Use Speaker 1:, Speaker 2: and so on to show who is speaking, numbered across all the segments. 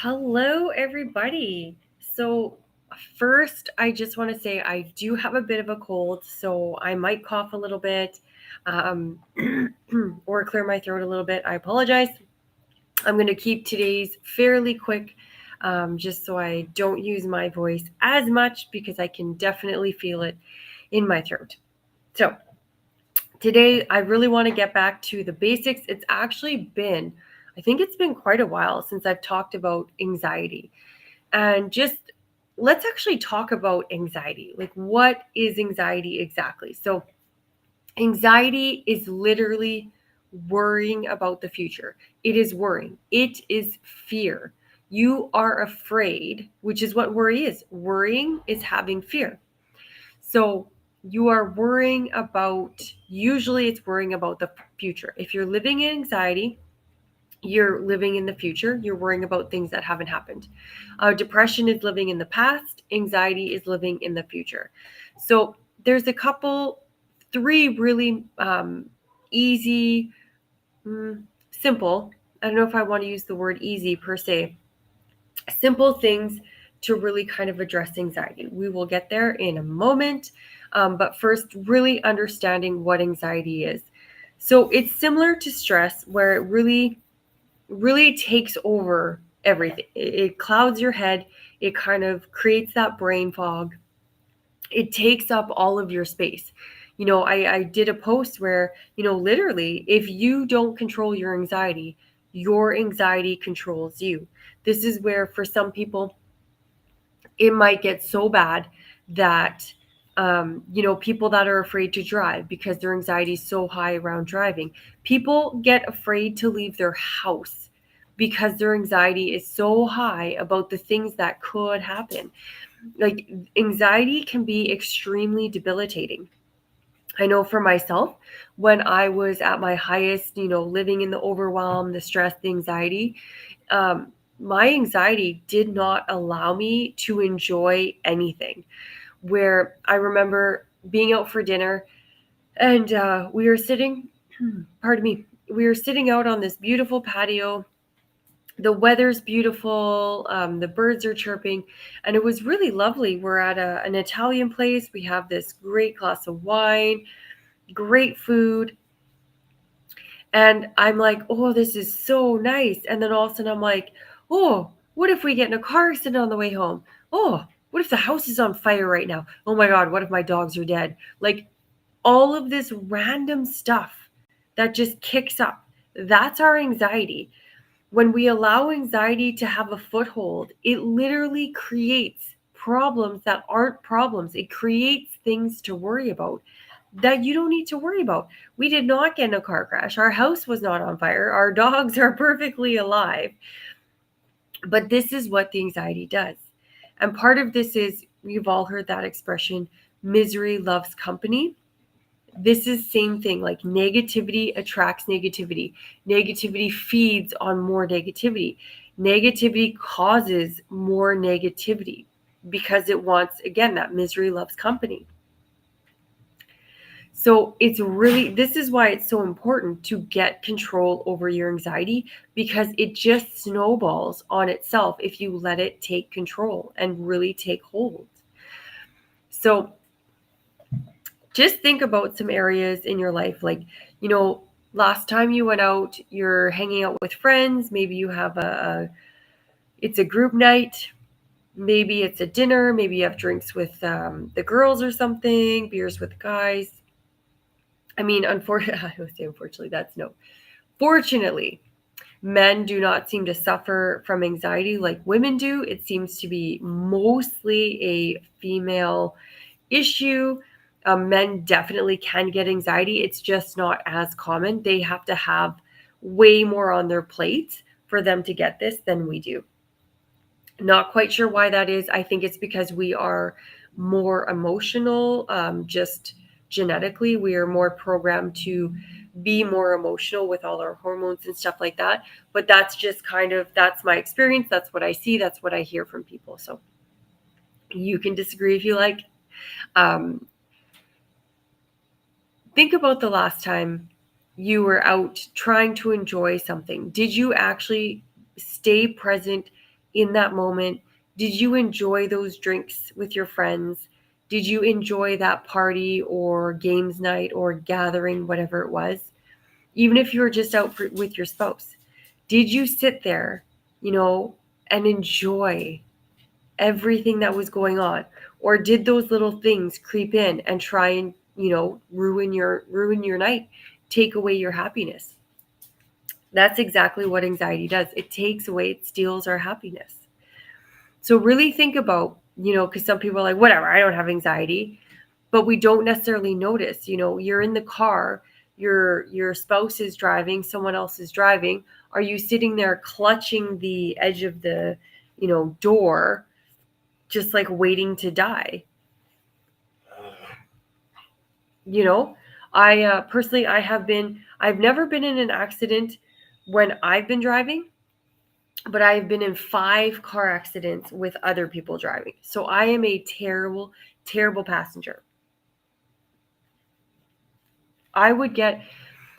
Speaker 1: Hello, everybody. First, I just want to say I do have a bit of a cold, so I might cough a little bit um, or clear my throat a little bit. I apologize. I'm going to keep today's fairly quick just so I don't use my voice as much because I can definitely feel it in my throat. So, today I really want to get back to the basics. I think it's been quite a while since I've talked about anxiety. And just let's actually talk about anxiety. Like, what is anxiety exactly? So, anxiety is literally worrying about the future. It is worrying, it is fear. You are afraid, which is what worry is. Worrying is having fear. So, you are worrying about, usually, it's worrying about the future. If you're living in anxiety, you're living in the future. You're worrying about things that haven't happened. Depression is living in the past. Anxiety is living in the future. So there's three really easy, simple. I don't know if I want to use the word easy per se. Simple things to really kind of address anxiety. We will get there in a moment. But first, really understanding what anxiety is. So it's similar to stress, where it really takes over everything. It clouds your head. It kind of creates that brain fog. It takes up all of your space. I did a post where, literally, if you don't control your anxiety controls you. This is where, for some people, it might get so bad that people that are afraid to drive because their anxiety is so high around driving. People get afraid to leave their house because their anxiety is so high about the things that could happen. Like, anxiety can be extremely debilitating. I know for myself, when I was at my highest, living in the overwhelm, the stress, the anxiety, my anxiety did not allow me to enjoy anything. Where I remember being out for dinner and we were sitting, pardon me, we were sitting out on this beautiful patio. The weather's beautiful, the birds are chirping, and it was really lovely. We're at an Italian place. We have this great glass of wine, great food. And I'm like, oh, this is so nice. And then all of a sudden I'm like, oh, what if we get in a car accident on the way home? Oh, what if the house is on fire right now? Oh my God, what if my dogs are dead? Like, all of this random stuff that just kicks up. That's our anxiety. When we allow anxiety to have a foothold, it literally creates problems that aren't problems. It creates things to worry about that you don't need to worry about. We did not get in a car crash. Our house was not on fire. Our dogs are perfectly alive. But this is what the anxiety does. And part of this is, we've all heard that expression, misery loves company. This is same thing. Like, negativity attracts negativity. Negativity feeds on more negativity. Negativity causes more negativity because it wants, again, that misery loves company. So this is why it's so important to get control over your anxiety, because it just snowballs on itself if you let it take control and really take hold. So just think about some areas in your life, like, last time you went out, you're hanging out with friends, maybe you have it's a group night, maybe it's a dinner, maybe you have drinks with the girls or something, beers with the guys. I mean, unfortunately, I would say unfortunately, that's no. Fortunately, men do not seem to suffer from anxiety like women do. It seems to be mostly a female issue. Men definitely can get anxiety. It's just not as common. They have to have way more on their plate for them to get this than we do. Not quite sure why that is. I think it's because we are more emotional. Just genetically, we are more programmed to be more emotional with all our hormones and stuff like that. But that's just that's my experience. That's what I see. That's what I hear from people. So you can disagree if you like. Um, think about the last time you were out trying to enjoy something. Did you actually stay present in that moment? Did you enjoy those drinks with your friends? Did you enjoy that party or games night or gathering, whatever it was? Even if you were just out with your spouse, did you sit there, and enjoy everything that was going on? Or did those little things creep in and try and, ruin your night, take away your happiness? That's exactly what anxiety does. It takes away, it steals our happiness. So really think about, because some people are like, whatever, I don't have anxiety, but we don't necessarily notice. You're in the car, your spouse is driving, someone else is driving. Are you sitting there clutching the edge of the, door, just like waiting to die? You know, I personally, I've never been in an accident when I've been driving, but I've been in 5 car accidents with other people driving. So I am a terrible, terrible passenger. I would get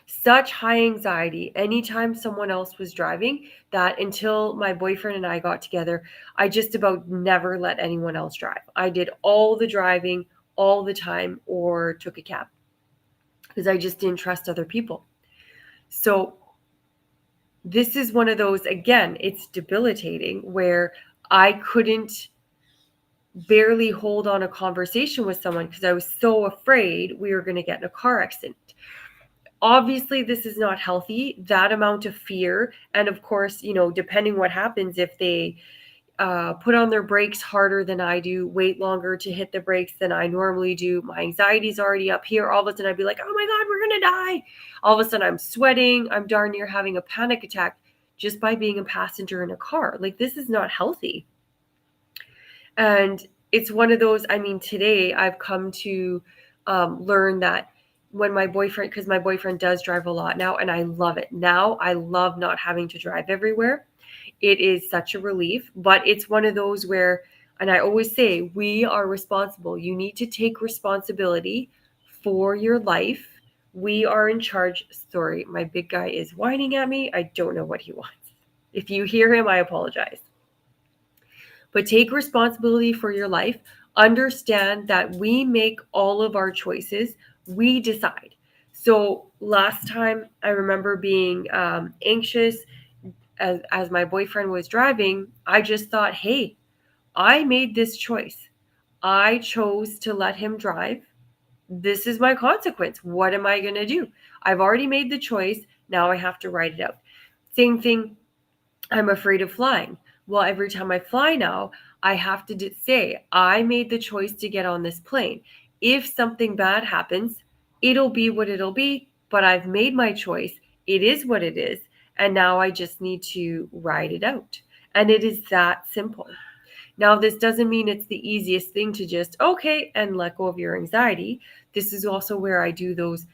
Speaker 1: such high anxiety anytime someone else was driving that until my boyfriend and I got together, I just about never let anyone else drive. I did all the driving all the time or took a cab because I just didn't trust other people. So this is one of those, again, it's debilitating, where I couldn't barely hold on a conversation with someone because I was so afraid we were going to get in a car accident. Obviously, this is not healthy, that amount of fear. And of course, depending what happens, if they put on their brakes harder than I do, wait longer to hit the brakes than I normally do, my anxiety's already up here. All of a sudden, I'd be like, oh my God, we're going to die. All of a sudden, I'm sweating. I'm darn near having a panic attack just by being a passenger in a car. Like, this is not healthy. And it's one of those, today I've come to learn that when my boyfriend, because my boyfriend does drive a lot now, and I love it. Now I love not having to drive everywhere. It is such a relief, but it's one of those where, and I always say, we are responsible. You need to take responsibility for your life. We are in charge. Sorry, my big guy is whining at me. I don't know what he wants. If you hear him, I apologize. But take responsibility for your life. Understand that we make all of our choices. We decide. So last time I remember being anxious as my boyfriend was driving. I just thought, hey, I made this choice. I chose to let him drive. This is my consequence. What am I going to do? I've already made the choice. Now I have to write it out. Same thing. I'm afraid of flying. Well, every time I fly now, I have to say, I made the choice to get on this plane. If something bad happens, it'll be what it'll be, but I've made my choice. It is what it is. And now I just need to ride it out. And it is that simple. Now, this doesn't mean it's the easiest thing to just, okay, and let go of your anxiety. This is also where I do those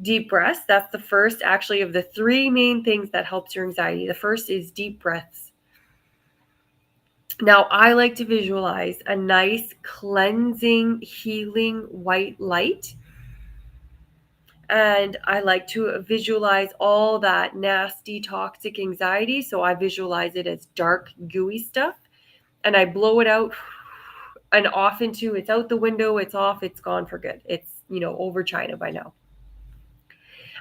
Speaker 1: deep breaths. That's the first, actually, of the 3 main things that helps your anxiety. The first is deep breaths. Now, I like to visualize a nice, cleansing, healing white light. And I like to visualize all that nasty, toxic anxiety. So I visualize it as dark, gooey stuff. And I blow it out and off into, it's out the window, it's off, it's gone for good. It's, over China by now.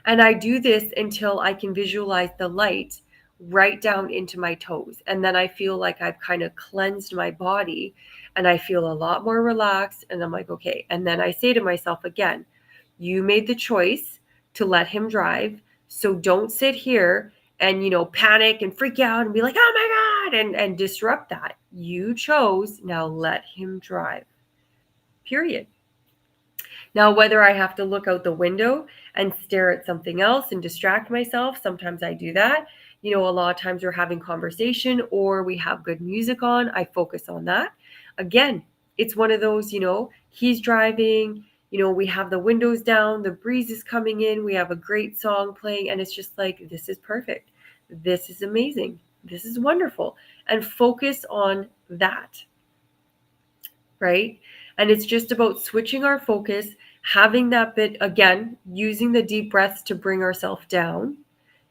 Speaker 1: And I do this until I can visualize the light right down into my toes. And then I feel like I've kind of cleansed my body and I feel a lot more relaxed. And I'm like, okay. And then I say to myself again, you made the choice to let him drive. So don't sit here and, panic and freak out and be like, oh my God, and disrupt that. You chose, now let him drive. Period. Now, whether I have to look out the window and stare at something else and distract myself, sometimes I do that. A lot of times we're having conversation or we have good music on. I focus on that. Again, it's one of those, he's driving, we have the windows down, the breeze is coming in, we have a great song playing, and it's just like, this is perfect. This is amazing. This is wonderful. And focus on that, right? And it's just about switching our focus, having that bit, again, using the deep breaths to bring ourselves down,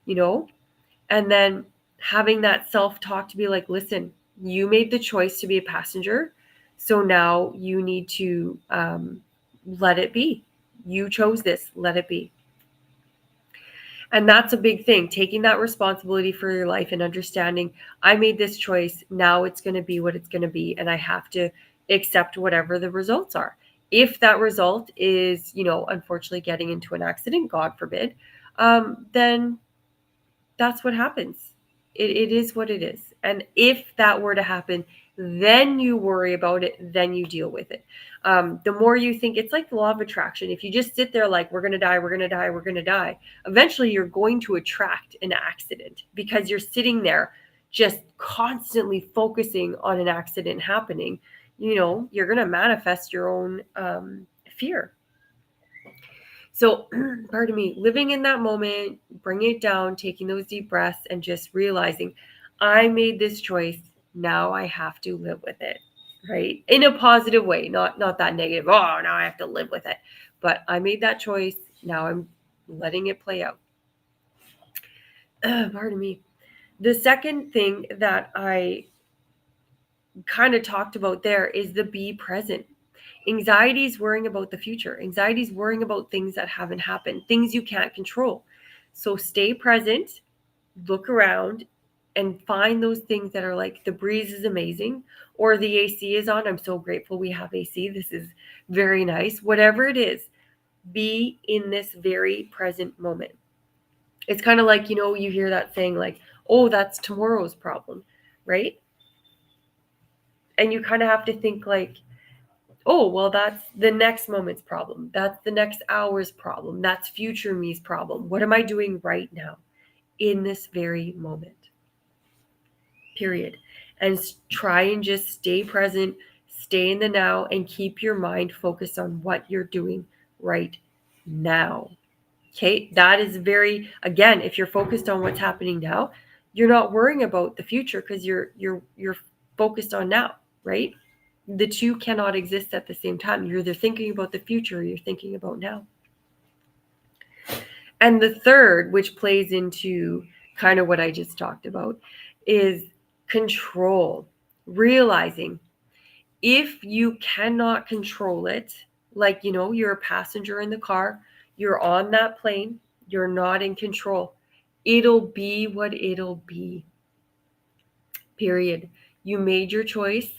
Speaker 1: and then having that self-talk to be like, listen, you made the choice to be a passenger. So now you need to let it be. You chose this, let it be. And that's a big thing, taking that responsibility for your life and understanding I made this choice. Now it's going to be what it's going to be. And I have to accept whatever the results are. If that result is, unfortunately getting into an accident, God forbid, then that's what happens. It is what it is. And if that were to happen, then you worry about it, then you deal with it. The more you think, it's like the law of attraction. If you just sit there like, we're going to die, we're going to die, we're going to die, eventually you're going to attract an accident because you're sitting there just constantly focusing on an accident happening. You're going to manifest your own fear. So, pardon me, living in that moment, bringing it down, taking those deep breaths, and just realizing I made this choice. Now I have to live with it, right? In a positive way, not that negative. Oh, now I have to live with it. But I made that choice. Now I'm letting it play out. Pardon me. The second thing that I kind of talked about there is the be present. Anxiety is worrying about the future. Anxiety is worrying about things that haven't happened, things you can't control. So stay present, look around, and find those things that are like the breeze is amazing or the AC is on. I'm so grateful we have AC. This is very nice. Whatever it is, be in this very present moment. It's kind of like, you hear that saying like, oh, that's tomorrow's problem, right? And you kind of have to think like, oh, well, that's the next moment's problem. That's the next hour's problem. That's future me's problem. What am I doing right now in this very moment? Period. And try and just stay present, stay in the now, and keep your mind focused on what you're doing right now. Okay, that is again, if you're focused on what's happening now, you're not worrying about the future because you're focused on now, right? The two cannot exist at the same time. You're either thinking about the future or you're thinking about now. And the third, which plays into kind of what I just talked about, is control. Realizing if you cannot control it, like, you're a passenger in the car, you're on that plane, you're not in control. It'll be what it'll be. Period. You made your choice.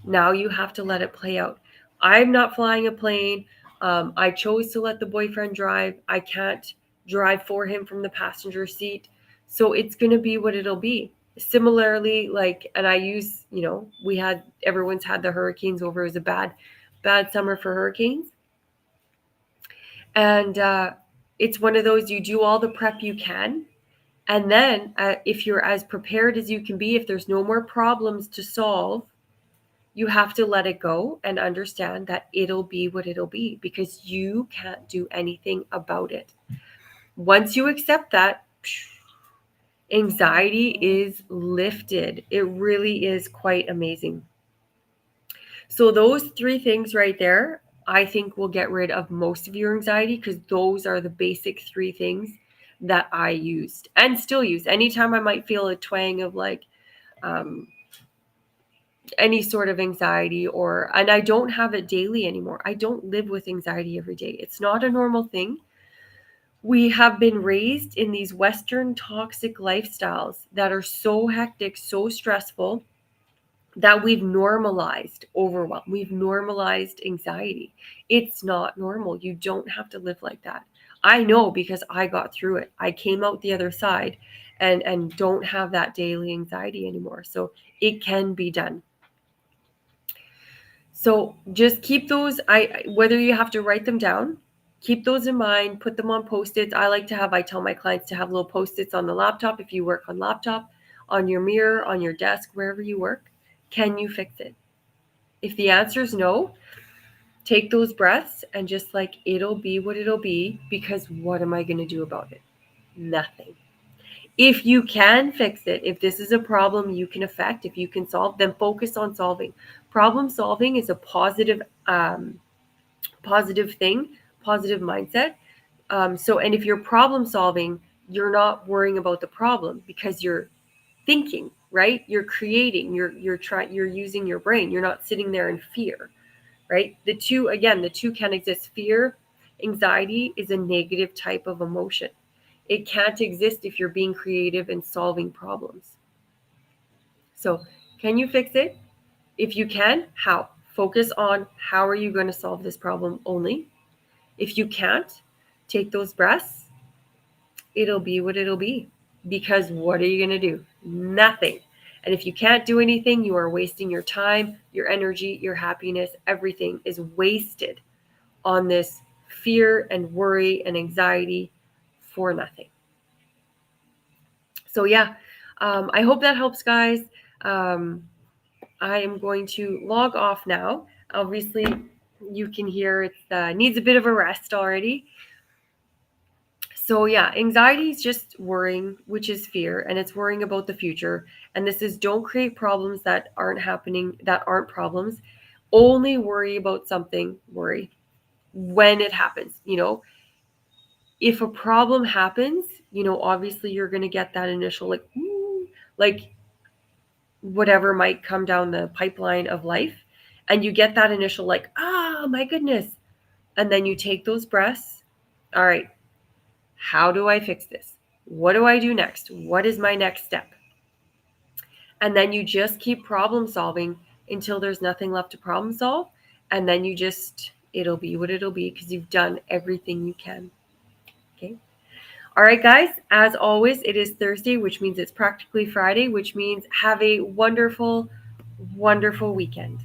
Speaker 1: Now you have to let it play out. I'm not flying a plane. I chose to let the boyfriend drive. I can't drive for him from the passenger seat. So it's going to be what it'll be. Similarly, like, and I use, everyone's had the hurricanes over. It was a bad summer for hurricanes. And it's one of those, you do all the prep you can. And then if you're as prepared as you can be, if there's no more problems to solve, you have to let it go and understand that it'll be what it'll be because you can't do anything about it. Once you accept that, anxiety is lifted. It really is quite amazing. So those three things right there, I think will get rid of most of your anxiety because those are the basic three things that I used and still use. Anytime I might feel a twang of like any sort of anxiety and I don't have it daily anymore. I don't live with anxiety every day. It's not a normal thing. We have been raised in these Western toxic lifestyles that are so hectic, so stressful, that we've normalized overwhelm. We've normalized anxiety. It's not normal. You don't have to live like that. I know because I got through it. I came out the other side and don't have that daily anxiety anymore. So it can be done. So just keep those, whether you have to write them down, keep those in mind, put them on Post-its. I tell my clients to have little Post-its on the laptop if you work on laptop, on your mirror, on your desk, wherever you work. Can you fix it? If the answer is no, take those breaths and just like, it'll be what it'll be, because what am I going to do about it? Nothing. If you can fix it, if this is a problem you can affect, if you can solve, then focus on solving. Problem solving is a positive thing, positive mindset. And if you're problem solving, you're not worrying about the problem because you're thinking, right? You're creating, you're using your brain. You're not sitting there in fear, right? The two can exist. Fear, anxiety is a negative type of emotion. It can't exist if you're being creative and solving problems. So, can you fix it? If you can, how? Focus on how are you going to solve this problem only. If you can't, take those breaths. It'll be what it'll be. Because what are you going to do? Nothing. And if you can't do anything, you are wasting your time, your energy, your happiness. Everything is wasted on this fear and worry and anxiety for nothing. So, yeah, I hope that helps, guys. Um, I am going to log off now. Obviously, you can hear it needs a bit of a rest already. So, yeah, anxiety is just worrying, which is fear, and it's worrying about the future. And this is don't create problems that aren't happening, that aren't problems. Only worry about something, worry when it happens. If a problem happens, obviously you're going to get that initial, like, ooh, like whatever might come down the pipeline of life. And you get that initial, like, ah, my goodness. And then you take those breaths. All right, how do I fix this? What do I do next? What is my next step? And then you just keep problem solving until there's nothing left to problem solve. And then it'll be what it'll be because you've done everything you can. Okay. All right, guys, as always, it is Thursday, which means it's practically Friday, which means have a wonderful, wonderful weekend.